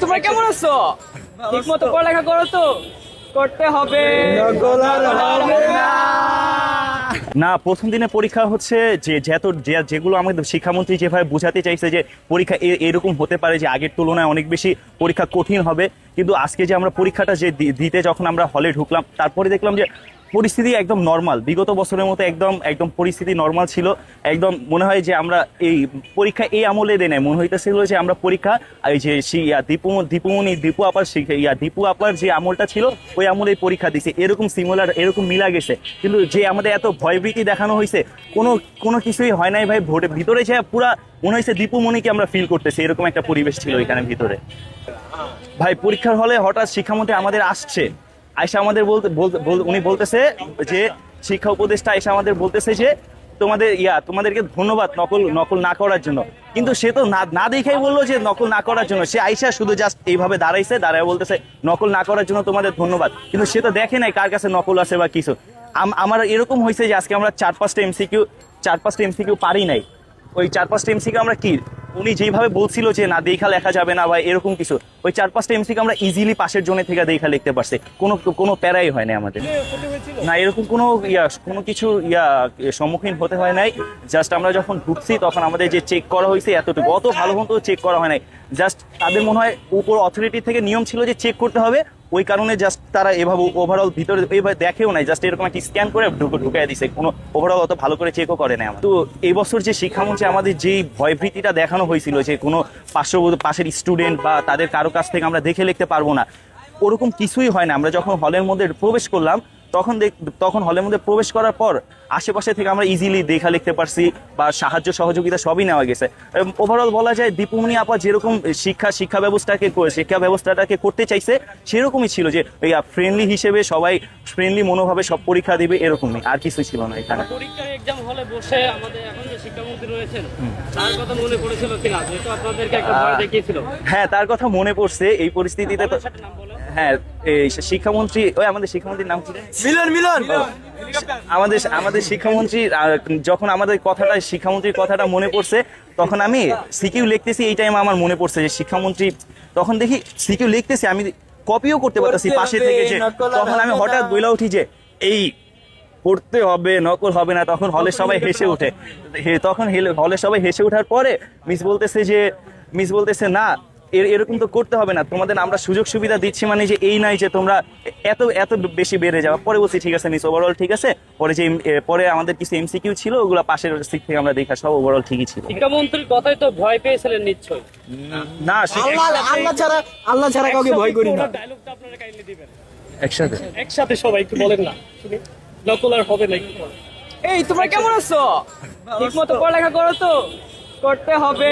তোমরা কেমন আছো? ঠিক মতো পড়ালেখা করো তো, করতে হবে না। প্রথম দিনে পরীক্ষা হচ্ছে যেগুলো আমাদের শিক্ষামন্ত্রী যেভাবে বোঝাতে চাইছে যে পরীক্ষা এরকম হতে পারে যে আগের তুলনায় অনেক বেশি পরীক্ষা কঠিন হবে, কিন্তু আজকে যে আমরা পরীক্ষাটা যে দিতে যখন আমরা হলে ঢুকলাম তারপরে দেখলাম যে পরিস্থিতি একদম নর্মাল, বিগত বছরের মতো একদম পরিস্থিতি নর্মাল ছিল। একদম মনে হয় যে আমরা এই পরীক্ষা এই আমলে দেয় নাই, মনে হইতেছিল যে আমরা পরীক্ষা এই যে দীপু আপার যে আমলটা ছিল ওই আমলে পরীক্ষা দিছে, এরকম সিমিলার এরকম মিলা গেছে। কিন্তু যে আমাদের এত ভয়ভীতি দেখানো হয়েছে কোনো কিছুই হয় নাই ভাই। ভোটের ভিতরে যে পুরা মনে হয়েছে দীপু মনিকে আমরা ফিল করতেছি, এরকম একটা পরিবেশ ছিল এখানে ভিতরে। ভাই পরীক্ষার হলে হঠাৎ শিক্ষামন্ত্রী আমাদের আসছে, আয়সা আমাদের উনি বলতেছে যে শিক্ষা উপদেষ্টা আয়সা আমাদের বলতেছে যে তোমাদেরকে ধন্যবাদ নকল না করার জন্য। কিন্তু সে তো না দেখেই বললো যে নকল না করার জন্য। সে আয়সা শুধু জাস্ট এইভাবে দাঁড়ায় বলতেছে নকল না করার জন্য তোমাদের ধন্যবাদ, কিন্তু সে তো দেখে নাই কার কাছে নকল আছে বা কিছু। আমার এরকম হয়েছে যে আজকে আমরা চার পাঁচটা এমসিকিউ পারি নাই। ওই 4-5টা এমসিকিউ আমরা কি উনি যেইভাবে বলছিল যে না দেখা লেখা যাবে না বা এরকম কিছু, ওই 4-5টা এমসিকিউ আমরা ইজিলি পাশের জোনে থেকে দেখা লিখতে পারছি, কোনো প্যারাই হয় না আমাদের। না এরকম কোনো কিছু সম্মুখীন হতে হয় নাই। জাস্ট আমরা যখন ঢুকছি তখন আমাদের যে চেক করা হয়েছে এতটুকু, অত ভালো মতো চেক করা হয় নাই। জাস্ট তাদের মনে হয় উপর অথরিটি থেকে নিয়ম ছিল যে চেক করতে হবে, ওই কারণে জাস্ট তারা এভাবে ওভারঅল ভিতরে এইভাবে দেখেও নাই, জাস্ট এরকম একটা স্ক্যান করে ঢুকাই দিছে, কোনো ওভারঅল অত ভালো করে চেকও করে নাই। তো এই বছর যে শিক্ষামন্ত্রী আমাদের যেই ভয়ভীতিটা দেখানো হয়েছিল যে কোনো পাশের স্টুডেন্ট বা তাদের কারো কাছ থেকে আমরা দেখে লিখতে পারবো না, ওরকম কিছুই হয় না। আমরা যখন হলের মধ্যে প্রবেশ করলাম তখন হলের মধ্যে প্রবেশ করার পর আশেপাশে থেকে আমরা ইজিলি দেখা লিখতে পারছি বা সাহায্য সহযোগিতা সবই নেওয়া গেছে। ওভারঅল বলা যায় দীপুমনি আপা যেরকম শিক্ষা ব্যবস্থাটাকে করতে চাইছে সেরকমই ছিল, যে ফ্রেন্ডলি হিসেবে সবাই ফ্রেন্ডলি মনোভাবে সব পরীক্ষা দিবে, এরকমই, আর কিছুই ছিল না এখানে। পরীক্ষার এক্সাম হলে বসে আমাদের এখন যে শিক্ষামন্ত্রী রয়েছেন তার কথা মনে পড়েছিল কিনা, যেহেতু আপনাদেরকে একটা ভয় দেখিয়েছিল? হ্যাঁ, তার কথা মনে পড়ছে এই পরিস্থিতিতে। হ্যাঁ, শিক্ষামন্ত্রী আমাদের শিক্ষামন্ত্রীর নাম কি? মিলন। আমাদের শিক্ষামন্ত্রী যখন শিক্ষামন্ত্রীর কথাটা মনে পড়ছে, তখন আমি সিকিউ লিখতেছি। এই টাইমে আমার মনে পড়ছে যে শিক্ষামন্ত্রী, তখন দেখি সিকিউ লিখতেছি, আমি কপিও করতে পারতেছি পাশে থেকে, যে তখন আমি হঠাৎ বইলা উঠি যে এই পড়তে হবে, নকল হবে না। তখন হলে সবাই হেসে ওঠে। হলে সবাই হেসে ওঠার পরে মিস বলতেছে না এরকম তো করতে হবে না, তোমাদের আমরা সুযোগ সুবিধা দিচ্ছি, মানে যে এই নাই যে তোমরা এত বেশি বেড়ে যাওয়া। পরে বলছি ঠিক আছে মিস, ওভারঅল ঠিক আছে। পরে আমাদের কিছু এমসিকিউ ছিল, ওগুলো পাশের সিট থেকে আমরা দেখা, সব ওভারঅল ঠিকই ছিল। শিক্ষামন্ত্রীর কথাই তো ভয় পেয়েছিলেন নিশ্চয়ই? না, আল্লাহ ছাড়া কাউকে ভয় করি না। ডায়লগটা আপনারা কাইন্ডলি দিবেন একসাথে সবাই একটু বলেন না, শুনি। নকল আর হবে না। এই তোমরা কেমন আছো? ঠিক মতো পড়ালেখা করো তো, করতে হবে